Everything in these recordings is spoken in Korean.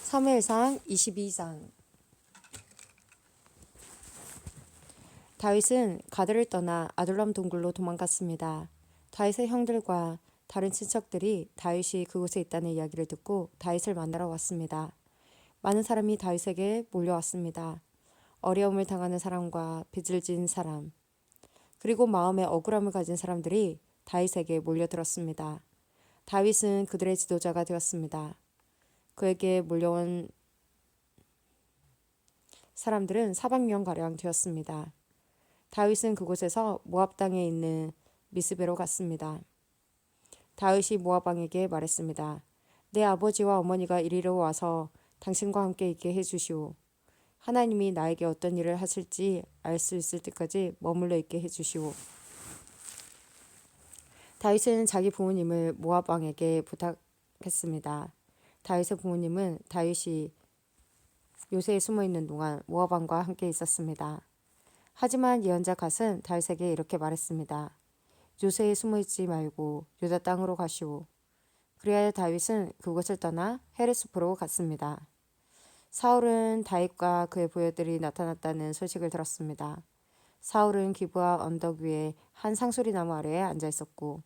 사무엘상 22장. 다윗은 가드를 떠나 아둘람 동굴로 도망갔습니다. 다윗의 형들과 다른 친척들이 다윗이 그곳에 있다는 이야기를 듣고 다윗을 만나러 왔습니다. 많은 사람이 다윗에게 몰려왔습니다. 어려움을 당하는 사람과 빚을 진 사람, 그리고 마음에 억울함을 가진 사람들이 다윗에게 몰려들었습니다. 다윗은 그들의 지도자가 되었습니다. 그에게 몰려온 사람들은 400명가량 되었습니다. 다윗은 그곳에서 모압 땅에 있는 미스베로 갔습니다. 다윗이 모압 왕에게 말했습니다. 내 아버지와 어머니가 이리로 와서 당신과 함께 있게 해주시오. 하나님이 나에게 어떤 일을 하실지 알 수 있을 때까지 머물러 있게 해주시오. 다윗은 자기 부모님을 모압 왕에게 부탁했습니다. 다윗의 부모님은 다윗이 요새에 숨어 있는 동안 모압 왕과 함께 있었습니다. 하지만 예언자 갓은 다윗에게 이렇게 말했습니다. 요새에 숨어 있지 말고 유다 땅으로 가시오. 그리하여 다윗은 그곳을 떠나 헤르스포로 갔습니다. 사울은 다윗과 그의 부하들이 나타났다는 소식을 들었습니다. 사울은 기브아 언덕 위에 한 상수리 나무 아래에 앉아 있었고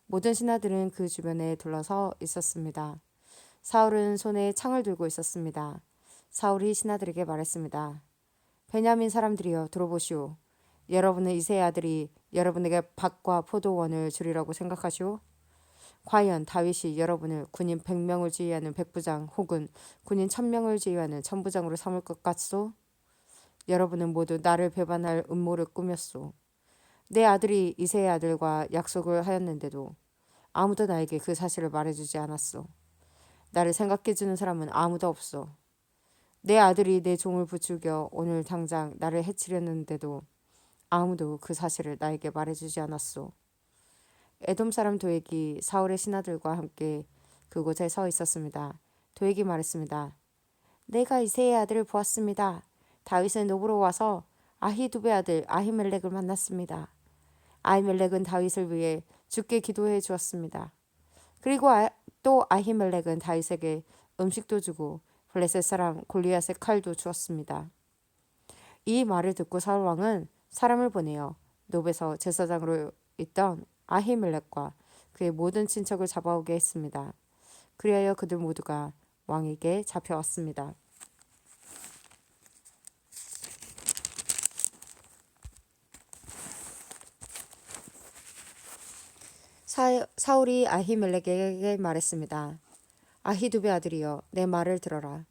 모든 신하들은 그 주변에 둘러서 있었습니다. 사울은 손에 창을 들고 있었습니다. 사울이 신하들에게 말했습니다. 베냐민 사람들이여 들어보시오. 여러분은 이새의 아들이 여러분에게 밭과 포도원을 주리라고 생각하시오? 과연 다윗이 여러분을 군인 100명을 지휘하는 백부장 혹은 군인 1000명을 지휘하는 천부장으로 삼을 것 같소? 여러분은 모두 나를 배반할 음모를 꾸몄소. 내 아들이 이새의 아들과 약속을 하였는데도 아무도 나에게 그 사실을 말해주지 않았소. 나를 생각해주는 사람은 아무도 없소. 내 아들이 내 종을 부추겨 오늘 당장 나를 해치려는데도 아무도 그 사실을 나에게 말해주지 않았소. 에돔 사람 도액이 사울의 신하들과 함께 그곳에 서 있었습니다. 도액이 말했습니다. 내가 이새의 아들을 보았습니다. 다윗은 노브로 와서 아히두베 아들 아히멜렉을 만났습니다. 아히멜렉은 다윗을 위해 주께 기도해 주었습니다. 그리고 또 아히멜렉은 다윗에게 음식도 주고 블레셋 사람 골리앗의 칼도 주었습니다. 이 말을 듣고 사울 왕은 사람을 보내어 노베에서 제사장으로 있던 아히멜렉과 그의 모든 친척을 잡아오게 했습니다. 그리하여 그들 모두가 왕에게 잡혀왔습니다. 사울이 아히멜렉에게 말했습니다. 아히두베 아들이여 내 말을 들어라.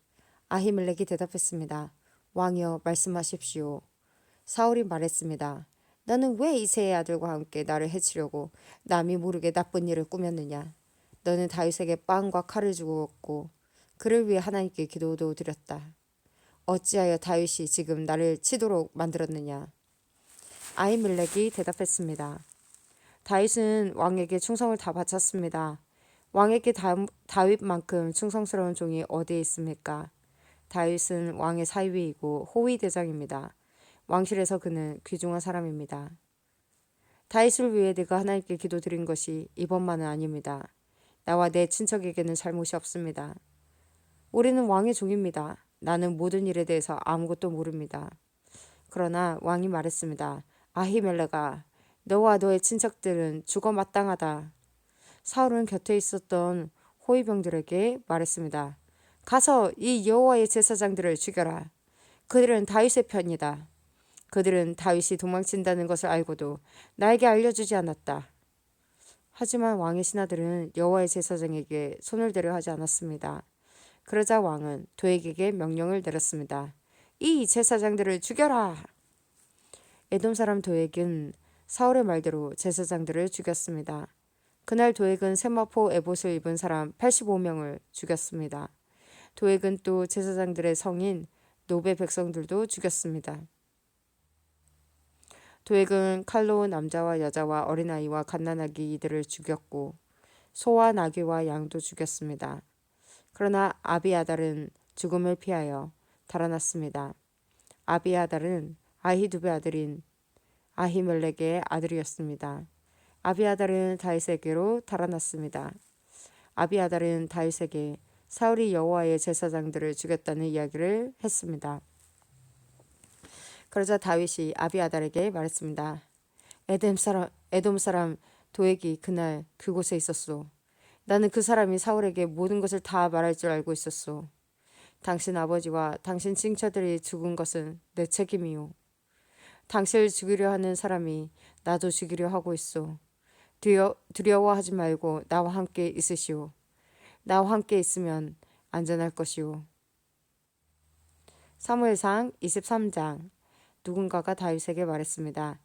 아히멜렉이 대답했습니다. 왕이여 말씀하십시오. 사울이 말했습니다. 너는 왜 이새의 아들과 함께 나를 해치려고 남이 모르게 나쁜 일을 꾸몄느냐. 너는 다윗에게 빵과 칼을 주었고 그를 위해 하나님께 기도도 드렸다. 어찌하여 다윗이 지금 나를 치도록 만들었느냐. 아히멜렉이 대답했습니다. 다윗은 왕에게 충성을 다 바쳤습니다. 왕에게 다윗만큼 충성스러운 종이 어디에 있습니까? 다윗은 왕의 사위이고 호위 대장입니다. 왕실에서 그는 귀중한 사람입니다. 다윗을 위해 내가 하나님께 기도드린 것이 이번만은 아닙니다. 나와 내 친척에게는 잘못이 없습니다. 우리는 왕의 종입니다. 나는 모든 일에 대해서 아무것도 모릅니다. 그러나 왕이 말했습니다. 아히멜렉아, 너와 너의 친척들은 죽어 마땅하다. 사울은 곁에 있었던 호위병들에게 말했습니다. 가서 이 여호와의 제사장들을 죽여라. 그들은 다윗의 편이다. 그들은 다윗이 도망친다는 것을 알고도 나에게 알려주지 않았다. 하지만 왕의 신하들은 여호와의 제사장에게 손을 대려 하지 않았습니다. 그러자 왕은 도액에게 명령을 내렸습니다. 이 제사장들을 죽여라. 에돔 사람 도액은 사울의 말대로 제사장들을 죽였습니다. 그날 도액은 세마포 에봇을 입은 사람 85명을 죽였습니다. 도액은 또 제사장들의 성인 노베 백성들도 죽였습니다. 도액은 칼로 남자와 여자와 어린아이와 갓난아기 이들을 죽였고 소와 나귀와 양도 죽였습니다. 그러나 아비아달은 죽음을 피하여 달아났습니다. 아비아달은 아히두베 아들인 아히멜렉의 아들이었습니다. 아비아달은 다윗에게로 달아났습니다. 아비아달은 다윗에게 사울이 여호와의 제사장들을 죽였다는 이야기를 했습니다. 그러자 다윗이 아비아달에게 말했습니다. 에돔 사람 도액이 그날 그곳에 있었소. 나는 그 사람이 사울에게 모든 것을 다 말할 줄 알고 있었소. 당신 아버지와 당신 친처들이 죽은 것은 내 책임이요. 당신을 죽이려 하는 사람이 나도 죽이려 하고 있소. 두려워하지 말고 나와 함께 있으시오. 나와 함께 있으면 안전할 것이오. 사무엘상 23장. 누군가가 다윗에게 말했습니다.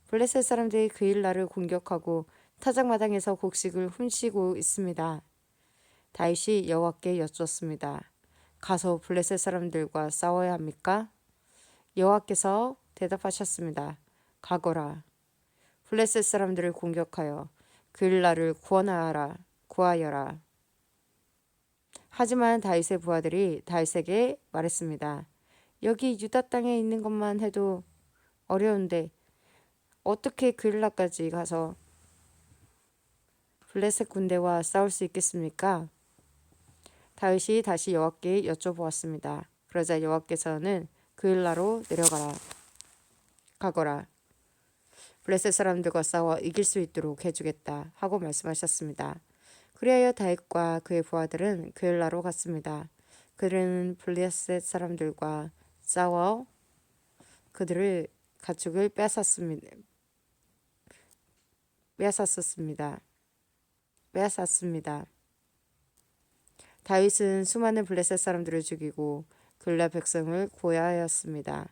블레셋 사람들이 그 일 나를 공격하고 타작마당에서 곡식을 훔치고 있습니다. 다윗이 여호와께 여쭈었습니다. 가서 블레셋 사람들과 싸워야 합니까? 여호와께서 대답하셨습니다. 가거라. 블레셋 사람들을 공격하여 그 일 나를 구하여라. 하지만 다윗의 부하들이 다윗에게 말했습니다. 여기 유다 땅에 있는 것만 해도 어려운데 어떻게 그일라까지 가서 블레셋 군대와 싸울 수 있겠습니까? 다윗이 다시 여호와께 여쭤보았습니다. 그러자 여호와께서는 그일라로 가거라. 블레셋 사람들과 싸워 이길 수 있도록 해주겠다 하고 말씀하셨습니다. 그리하여 다윗과 그의 부하들은 그일라로 갔습니다. 그들은 블레셋 사람들과 싸워 그들을 가축을 빼앗았습니다. 다윗은 수많은 블레셋 사람들을 죽이고 글라 백성을 고야하였습니다.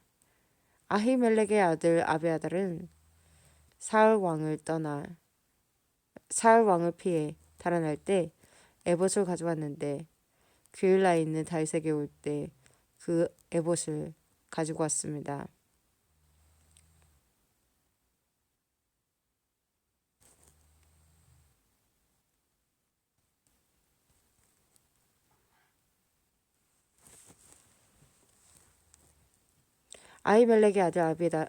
아히멜렉의 아들 아비아달은 사울 왕을 피해 달아날 때 에봇을 가져왔는데 그일라에 있는 다윗에게 올 때 그 에봇을 가지고 왔습니다. 아히멜렉의 아들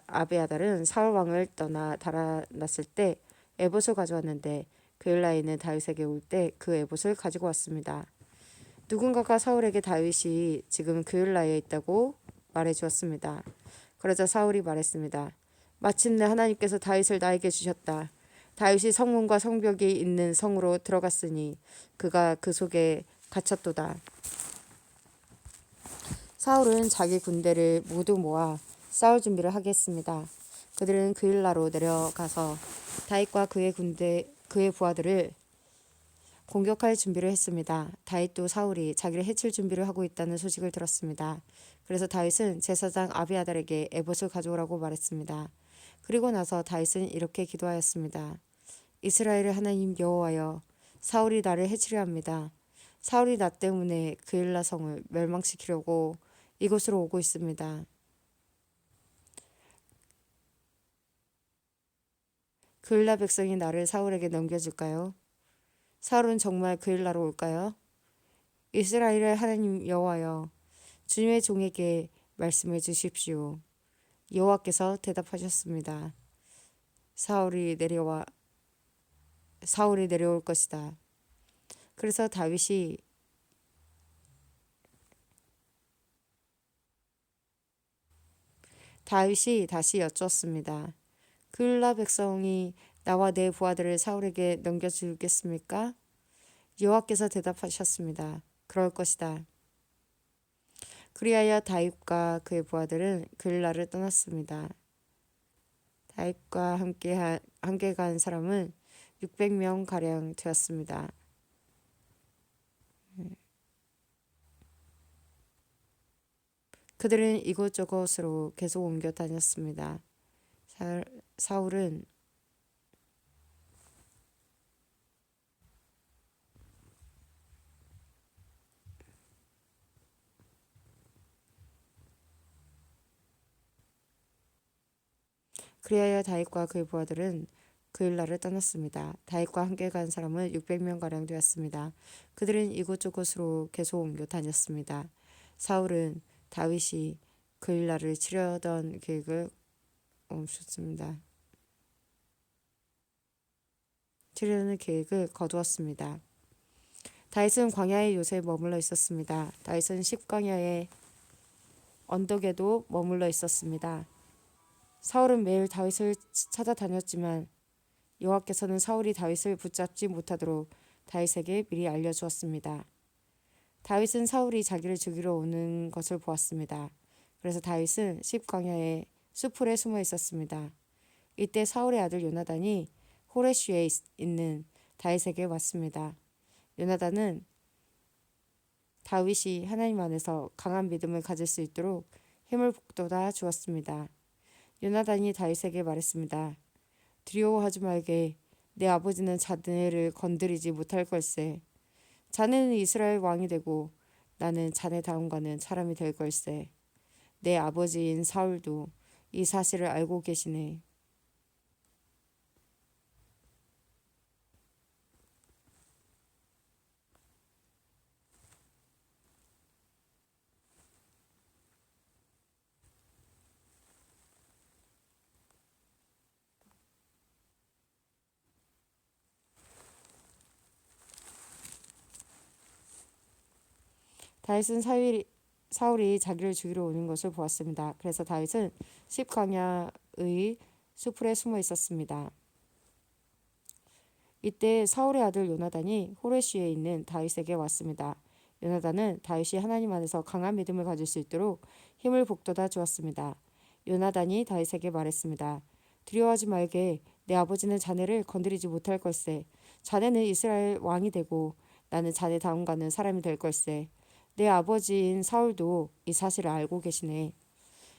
아비아달은 사울 왕을 떠나 달아났을 때 에봇을 가져왔는데 그일라에 있는 다윗에게 올 때 그 에봇을 가지고 왔습니다. 누군가가 사울에게 다윗이 지금 그일라에 있다고 말해 주었습니다. 그러자 사울이 말했습니다. 마침내 하나님께서 다윗을 나에게 주셨다. 다윗이 성문과 성벽이 있는 성으로 들어갔으니 그가 그 속에 갇혔도다. 사울은 자기 군대를 모두 모아 싸울 준비를 하겠습니다. 그들은 그일라로 내려가서 다윗과 그의 부하들을 공격할 준비를 했습니다. 다윗도 사울이 자기를 해칠 준비를 하고 있다는 소식을 들었습니다. 그래서 다윗은 제사장 아비아달에게 에봇을 가져오라고 말했습니다. 그리고 나서 다윗은 이렇게 기도하였습니다. 이스라엘의 하나님 여호와여, 사울이 나를 해치려 합니다. 사울이 나 때문에 그일라 성을 멸망시키려고 이곳으로 오고 있습니다. 그일라 백성이 나를 사울에게 넘겨줄까요? 사울은 정말 그일라로 올까요? 이스라엘의 하나님 여호와여, 주님의 종에게 말씀해 주십시오. 여호와께서 대답하셨습니다. 사울이 내려올 것이다. 그래서 다윗이 다시 여쭈었습니다. 그일라 백성이 나와 내 부하들을 사울에게 넘겨주겠습니까? 여호와께서 대답하셨습니다. 그럴 것이다. 그리하여 다윗과 그의 부하들은 그일라를 떠났습니다. 다윗과 함께 간 사람은 600명 가량 되었습니다. 그들은 이곳저곳으로 계속 옮겨 다녔습니다. 사울은 그리하여 다윗과 그의 부하들은 그일라를 떠났습니다. 다윗과 함께 간 사람은 600명 가량 되었습니다. 그들은 이곳저곳으로 계속 옮겨 다녔습니다. 사울은 다윗이 그일라를 치려던 계획을 멈췄습니다. 치려는 계획을 거두었습니다. 다윗은 광야의 요새에 머물러 있었습니다. 다윗은 십광야의 언덕에도 머물러 있었습니다. 사울은 매일 다윗을 찾아다녔지만 여호와께서는 사울이 다윗을 붙잡지 못하도록 다윗에게 미리 알려주었습니다. 다윗은 사울이 자기를 죽이러 오는 것을 보았습니다. 그래서 다윗은 십광야의 수풀에 숨어 있었습니다. 이때 사울의 아들 요나단이 호레시에 있는 다윗에게 왔습니다. 요나단은 다윗이 하나님 안에서 강한 믿음을 가질 수 있도록 힘을 북돋아 주었습니다. 요나단이 다윗에게 말했습니다. 두려워하지 말게. 내 아버지는 자네를 건드리지 못할 걸세. 자네는 이스라엘 왕이 되고 나는 자네 다음가는 사람이 될 걸세. 내 아버지인 사울도 이 사실을 알고 계시네. 다윗은 사울이 자기를 죽이러 오는 것을 보았습니다. 그래서 다윗은 십광야의 수풀에 숨어 있었습니다. 이때 사울의 아들 요나단이 호레시에 있는 다윗에게 왔습니다. 요나단은 다윗이 하나님 안에서 강한 믿음을 가질 수 있도록 힘을 북돋아 주었습니다. 요나단이 다윗에게 말했습니다. 두려워하지 말게. 내 아버지는 자네를 건드리지 못할 걸세. 자네는 이스라엘 왕이 되고 나는 자네 다음가는 사람이 될 걸세. 내 아버지인 사울도 이 사실을 알고 계시네.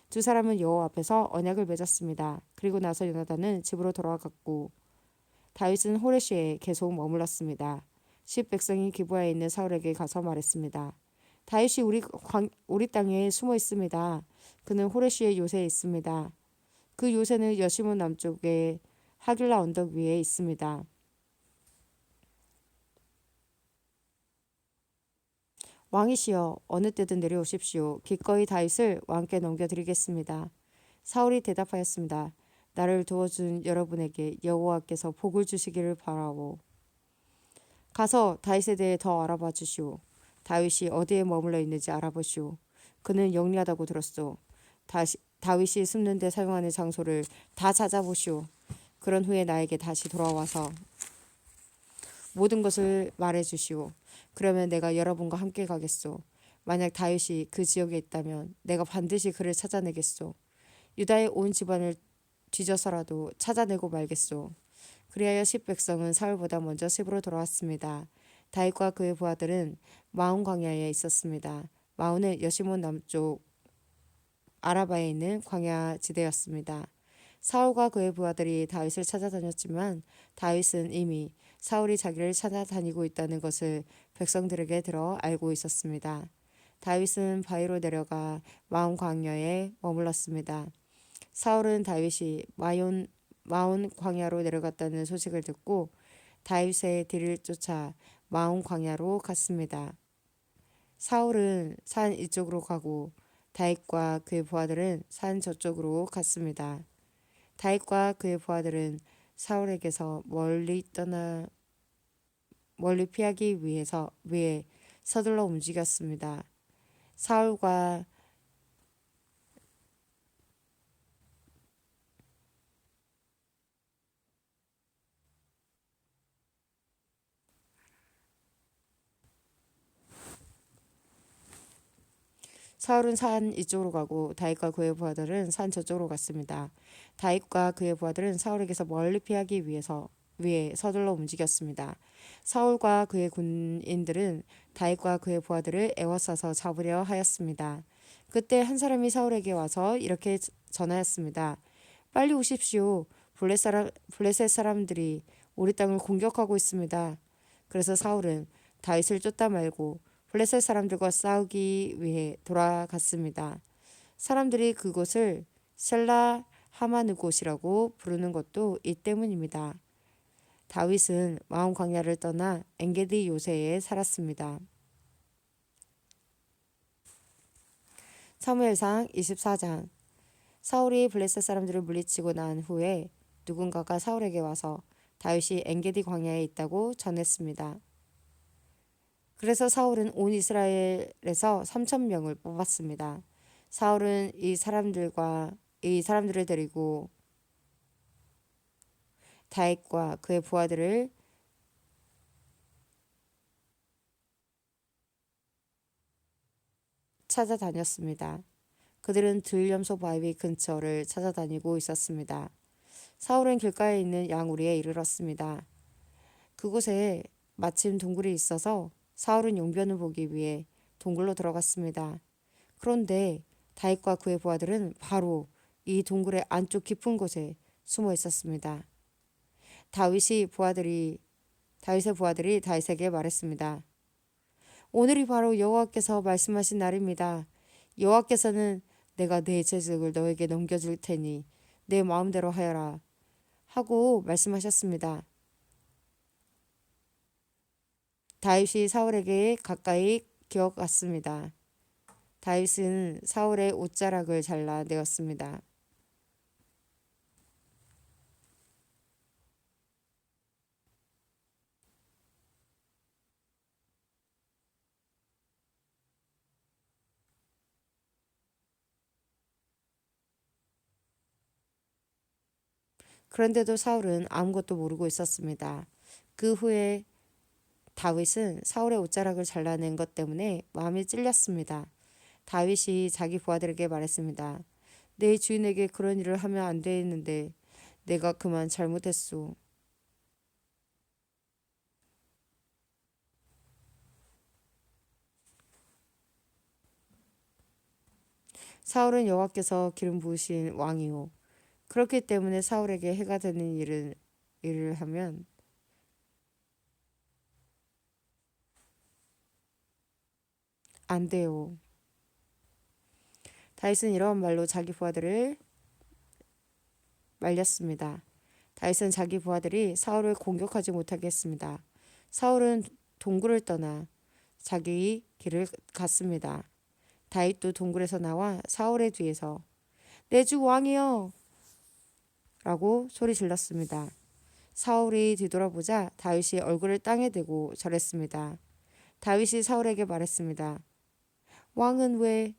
두 사람은 여호와 앞에서 언약을 맺었습니다. 그리고 나서 요나단은 집으로 돌아갔고 다윗은 호레시에 계속 머물렀습니다. 십 백성이 기브아에 있는 사울에게 가서 말했습니다. 다윗이 우리 땅에 숨어 있습니다. 그는 호레시의 요새에 있습니다. 그 요새는 여시몬 남쪽에 하길라 언덕 위에 있습니다. 왕이시여 어느 때든 내려오십시오. 기꺼이 다윗을 왕께 넘겨드리겠습니다. 사울이 대답하였습니다. 나를 도와준 여러분에게 여호와께서 복을 주시기를 바라오. 가서 다윗에 대해 더 알아봐 주시오. 다윗이 어디에 머물러 있는지 알아보시오. 그는 영리하다고 들었소. 다윗이 숨는 데 사용하는 장소를 다 찾아보시오. 그런 후에 나에게 다시 돌아와서 모든 것을 말해 주시오. 그러면 내가 여러분과 함께 가겠소. 만약 다윗이 그 지역에 있다면 내가 반드시 그를 찾아내겠소. 유다의 온 집안을 뒤져서라도 찾아내고 말겠소. 그리하여 십 백성은 사울보다 먼저 집으로 돌아왔습니다. 다윗과 그의 부하들은 마온 광야에 있었습니다. 마온은 여시몬 남쪽 아라바에 있는 광야 지대였습니다. 사울과 그의 부하들이 다윗을 찾아다녔지만 다윗은 이미 사울이 자기를 찾아다니고 있다는 것을 백성들에게 들어 알고 있었습니다. 다윗은 바위로 내려가 마온 광야에 머물렀습니다. 사울은 다윗이 마온 광야로 내려갔다는 소식을 듣고 다윗의 뒤를 쫓아 마온 광야로 갔습니다. 사울은 산 이쪽으로 가고 다윗과 그의 부하들은 산 저쪽으로 갔습니다. 다윗과 그의 부하들은 사울에게서 멀리 피하기 위해 서둘러 움직였습니다. 사울과 사울은 산 이쪽으로 가고 다윗과 그의 부하들은 산 저쪽으로 갔습니다. 다윗과 그의 부하들은 사울에게서 멀리 피하기 위해 서둘러 움직였습니다. 사울과 그의 군인들은 다윗과 그의 부하들을 에워싸서 잡으려 하였습니다. 그때 한 사람이 사울에게 와서 이렇게 전하였습니다. 빨리 오십시오. 블레셋 사람들이 우리 땅을 공격하고 있습니다. 그래서 사울은 다윗을 쫓다 말고 블레셋 사람들과 싸우기 위해 돌아갔습니다. 사람들이 그곳을 셀라 하마느곳이라고 부르는 것도 이 때문입니다. 다윗은 마온 광야를 떠나 엔게디 요새에 살았습니다. 사무엘상 24장. 사울이 블레셋 사람들을 물리치고 난 후에 누군가가 사울에게 와서 다윗이 엔게디 광야에 있다고 전했습니다. 그래서 사울은 온 이스라엘에서 3천 명을 뽑았습니다. 사울은 이 사람들을 데리고 다윗과 그의 부하들을 찾아다녔습니다. 그들은 들염소 바위 근처를 찾아다니고 있었습니다. 사울은 길가에 있는 양우리에 이르렀습니다. 그곳에 마침 동굴이 있어서 사울은 용변을 보기 위해 동굴로 들어갔습니다. 그런데 다윗과 그의 부하들은 바로 이 동굴의 안쪽 깊은 곳에 숨어 있었습니다. 다윗이 부하들이 다윗의 부하들이 다윗에게 말했습니다. 오늘이 바로 여호와께서 말씀하신 날입니다. 여호와께서는 내가 내 재직을 너에게 넘겨줄 테니 내 마음대로 하여라 하고 말씀하셨습니다. 다윗이 사울에게 가까이 기어갔습니다. 다윗은 사울의 옷자락을 잘라 내었습니다. 그런데도 사울은 아무것도 모르고 있었습니다. 그 후에 다윗은 사울의 옷자락을 잘라낸 것 때문에 마음이 찔렸습니다. 다윗이 자기 부하들에게 말했습니다. 내 주인에게 그런 일을 하면 안 되는데 내가 그만 잘못했소. 사울은 여호와께서 기름 부으신 왕이요. 그렇기 때문에 사울에게 해가 되는 일을 하면 안 돼요. 다윗은 이런 말로 자기 부하들을 말렸습니다. 다윗은 자기 부하들이 사울을 공격하지 못하게 했습니다. 사울은 동굴을 떠나 자기 길을 갔습니다. 다윗도 동굴에서 나와 사울의 뒤에서 내 주 왕이여 라고 소리 질렀습니다. 사울이 뒤돌아보자 다윗이 얼굴을 땅에 대고 절했습니다. 다윗이 사울에게 말했습니다. 왕은 왜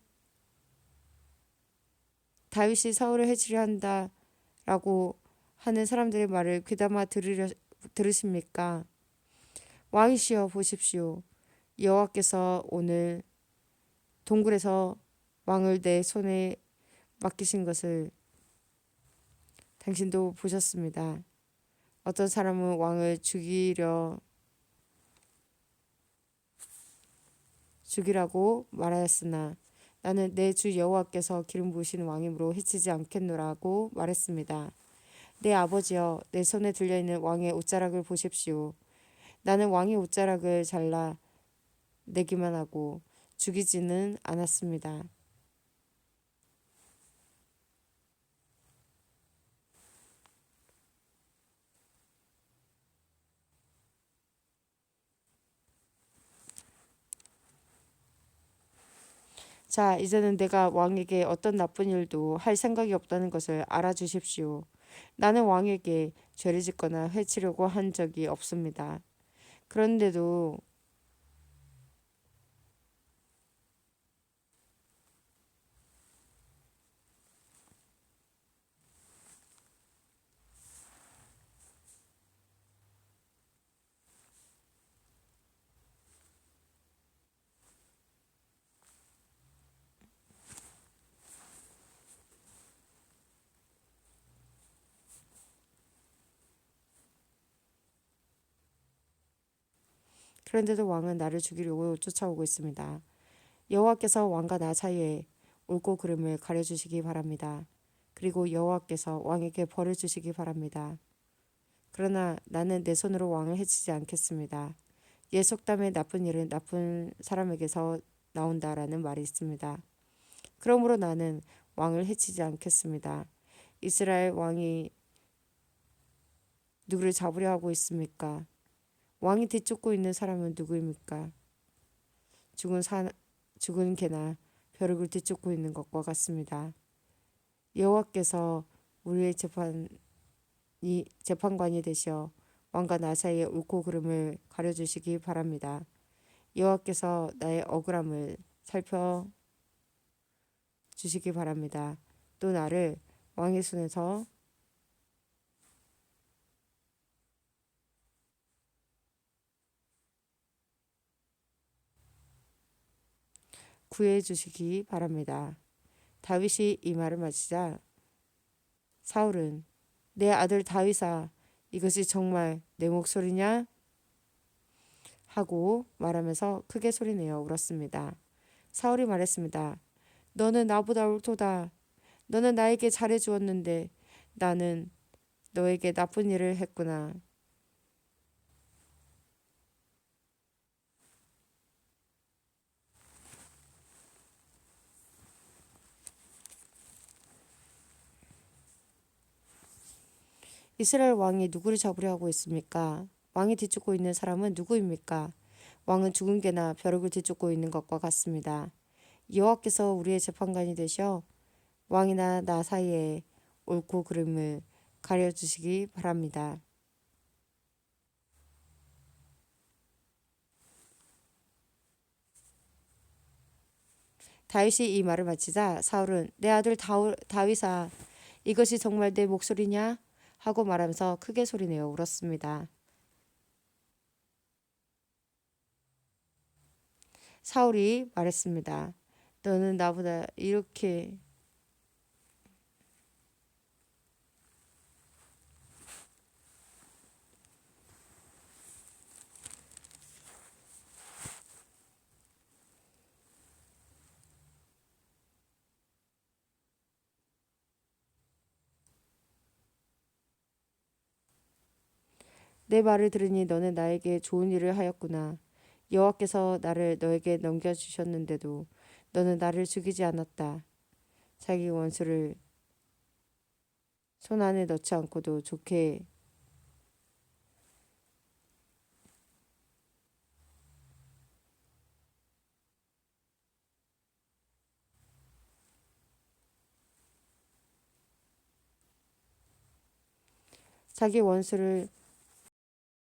다윗이 사울을 해치려 한다라고 하는 사람들의 말을 귀담아 들으십니까? 왕이시여 보십시오. 여호와께서 오늘 동굴에서 왕을 내 손에 맡기신 것을 당신도 보셨습니다. 어떤 사람은 왕을 죽이라고 말하였으나 나는 내 주 여호와께서 기름 부으신 왕이므로 해치지 않겠노라고 말했습니다. 내 아버지여 내 손에 들려있는 왕의 옷자락을 보십시오. 나는 왕의 옷자락을 잘라 내기만 하고 죽이지는 않았습니다. 자, 이제는 내가 왕에게 어떤 나쁜 일도 할 생각이 없다는 것을 알아주십시오. 나는 왕에게 죄를 짓거나 해치려고 한 적이 없습니다. 그런데도 왕은 나를 죽이려고 쫓아오고 있습니다. 여호와께서 왕과 나 사이에 옳고 그름을 가려주시기 바랍니다. 그리고 여호와께서 왕에게 벌을 주시기 바랍니다. 그러나 나는 내 손으로 왕을 해치지 않겠습니다. 옛 속담에 나쁜 일은 나쁜 사람에게서 나온다라는 말이 있습니다. 그러므로 나는 왕을 해치지 않겠습니다. 이스라엘 왕이 누구를 잡으려 하고 있습니까? 왕이 뒤쫓고 있는 사람은 누구입니까? 죽은 사, 죽은 개나 벼룩을 뒤쫓고 있는 것과 같습니다. 여호와께서 우리의 재판관이 되셔 왕과 나 사이의 옳고 그름을 가려주시기 바랍니다. 여호와께서 나의 억울함을 살펴 주시기 바랍니다. 또 나를 왕의 손에서 구해 주시기 바랍니다. 다윗이 이 말을 마치자 사울은 내 아들 다윗아 이것이 정말 내 목소리냐? 하고 말하면서 크게 소리내어 울었습니다. 사울이 말했습니다. 너는 나보다 옳도다. 너는 나에게 잘해 주었는데 나는 너에게 나쁜 일을 했구나. 이스라엘 왕이 누구를 잡으려 하고 있습니까? 왕이 뒤쫓고 있는 사람은 누구입니까? 왕은 죽은 개나 벼룩을 뒤쫓고 있는 것과 같습니다. 여호와께서 우리의 재판관이 되셔 왕이나 나 사이에 옳고 그름을 가려주시기 바랍니다. 다윗이 이 말을 마치자 사울은 내 아들 다윗아 이것이 정말 내 목소리냐? 하고 말하면서 크게 소리내어 울었습니다. 사울이 말했습니다. 너는 나보다 이렇게 내 말을 들으니 너는 나에게 좋은 일을 하였구나. 여호와께서 나를 너에게 넘겨주셨는데도 너는 나를 죽이지 않았다. 자기 원수를 손 안에 넣지 않고도 좋게 자기 원수를